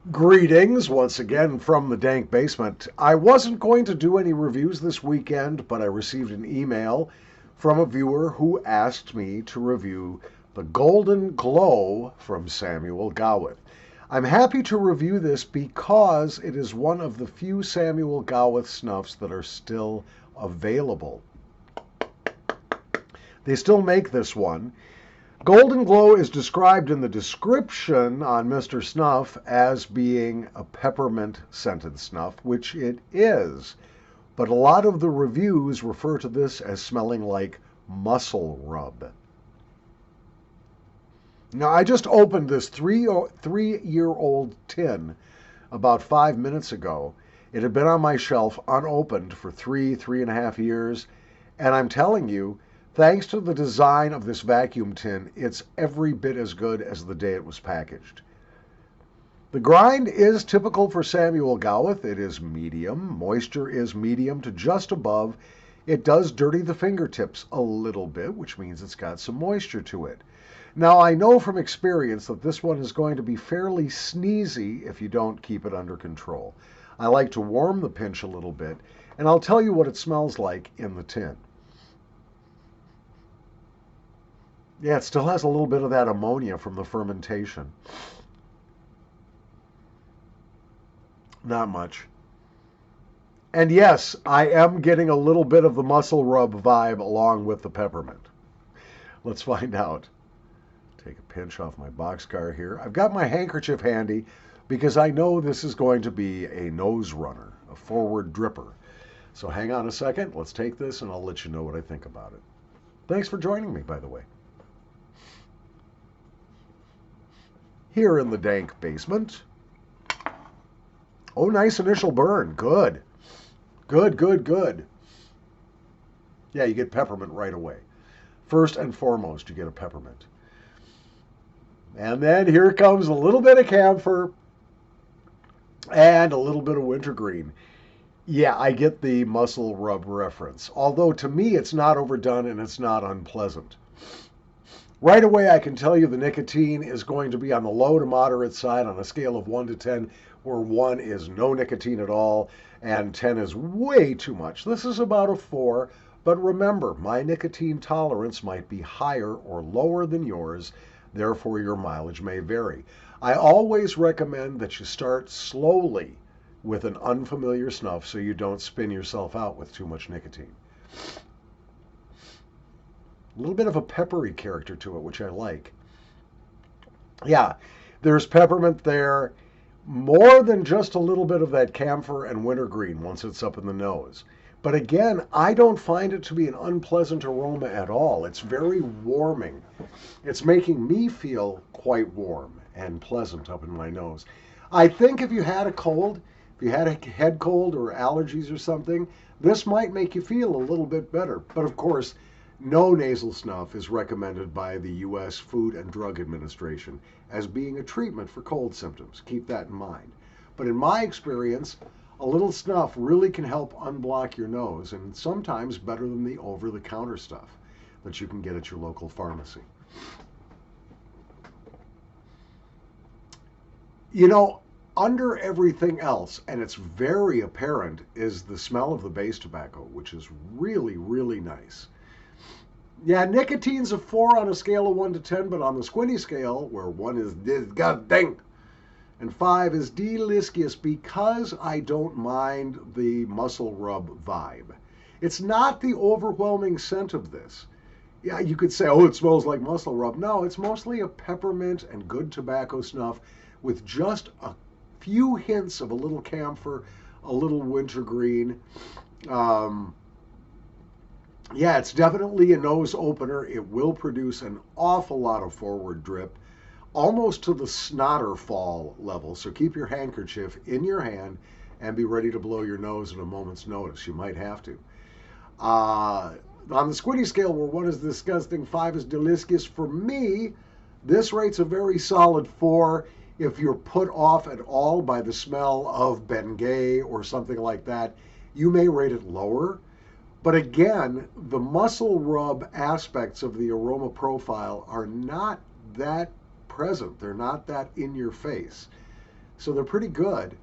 Greetings once again from the dank basement. I wasn't going to do any reviews this weekend, but I received an email from a viewer who asked me to review the Golden Glow from Samuel Gawith. I'm happy to review this because it is one of the few Samuel Gawith snuffs that are still available. They still make this one. Golden Glow is described in the description on Mr. Snuff as being a peppermint scented snuff, which it is. But a lot of the reviews refer to this as smelling like muscle rub. Now, I just opened this three-year-old tin about 5 minutes ago. It had been on my shelf unopened for 3.5 years. And I'm telling you, thanks to the design of this vacuum tin, it's every bit as good as the day it was packaged. The grind is typical for Samuel Gawith. It is medium. Moisture is medium to just above. It does dirty the fingertips a little bit, which means it's got some moisture to it. Now, I know from experience that this one is going to be fairly sneezy if you don't keep it under control. I like to warm the pinch a little bit, and I'll tell you what it smells like in the tin. Yeah, it still has a little bit of that ammonia from the fermentation. Not much. And yes, I am getting a little bit of the muscle rub vibe along with the peppermint. Let's find out. Take a pinch off my boxcar here. I've got my handkerchief handy because I know this is going to be a nose runner, a forward dripper. So hang on a second. Let's take this and I'll let you know what I think about it. Thanks for joining me, by the way. Here in the dank basement. Oh, nice initial burn. Good. Good, good, good. Yeah, you get peppermint right away. First and foremost, you get a peppermint. And then here comes a little bit of camphor and a little bit of wintergreen. Yeah, I get the muscle rub reference. Although to me, it's not overdone and it's not unpleasant. Right away, I can tell you the nicotine is going to be on the low to moderate side on a scale of 1 to 10, where 1 is no nicotine at all and 10 is way too much. This is about a 4, but remember, my nicotine tolerance might be higher or lower than yours, therefore your mileage may vary. I always recommend that you start slowly with an unfamiliar snuff so you don't spin yourself out with too much nicotine. A little bit of a peppery character to it, which I like. Yeah, there's peppermint there. More than just a little bit of that camphor and wintergreen once it's up in the nose. But again, I don't find it to be an unpleasant aroma at all. It's very warming. It's making me feel quite warm and pleasant up in my nose. I think if you had a cold, if you had a head cold or allergies or something, this might make you feel a little bit better. But of course, no nasal snuff is recommended by the U.S. Food and Drug Administration as being a treatment for cold symptoms. Keep that in mind. But in my experience, a little snuff really can help unblock your nose, and sometimes better than the over-the-counter stuff that you can get at your local pharmacy. You know, under everything else, and it's very apparent, is the smell of the base tobacco, which is really, really nice. Yeah, nicotine's a 4 on a scale of 1 to 10, but on the Squinty Scale, where 1 is disgusting and 5 is delicious, because I don't mind the muscle rub vibe. It's not the overwhelming scent of this. Yeah, you could say, oh, it smells like muscle rub. No, it's mostly a peppermint and good tobacco snuff with just a few hints of a little camphor, a little wintergreen. Yeah, it's definitely a nose opener. It will produce an awful lot of forward drip, almost to the snotterfall level. So keep your handkerchief in your hand and be ready to blow your nose at a moment's notice. You might have to. On the Squinty Scale, where 1 is disgusting, 5 is delicious, for me, this rate's a very solid 4. If you're put off at all by the smell of Bengay or something like that, you may rate it lower. But again, the muscle rub aspects of the aroma profile are not that present. They're not that in your face. So they're pretty good.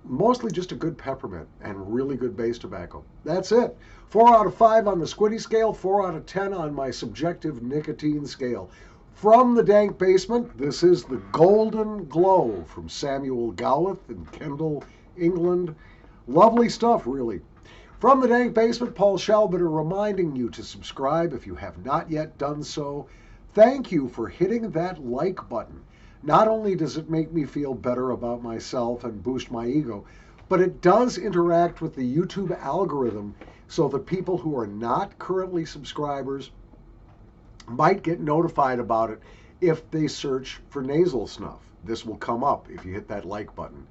Mostly just a good peppermint and really good base tobacco. That's it. 4 out of 5 on the Squinty scale, 4 out of 10 on my subjective nicotine scale. From the Dank Basement, this is the Golden Glow from Samuel Gowith in Kendal, England. Lovely stuff, really. From the Dank Basement, Paul Shalbitter reminding you to subscribe if you have not yet done so. Thank you for hitting that like button. Not only does it make me feel better about myself and boost my ego, but it does interact with the YouTube algorithm so that people who are not currently subscribers might get notified about it if they search for nasal snuff. This will come up if you hit that like button.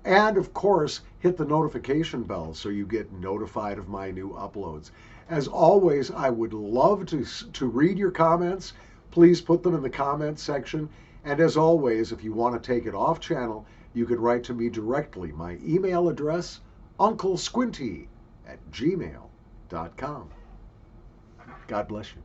And of course, hit the notification bell so you get notified of my new uploads. As always, I would love to read your comments. Please put them in the comments section. And as always, if you want to take it off channel, you could write to me directly. My email address, unclesquinty@gmail.com. God bless you.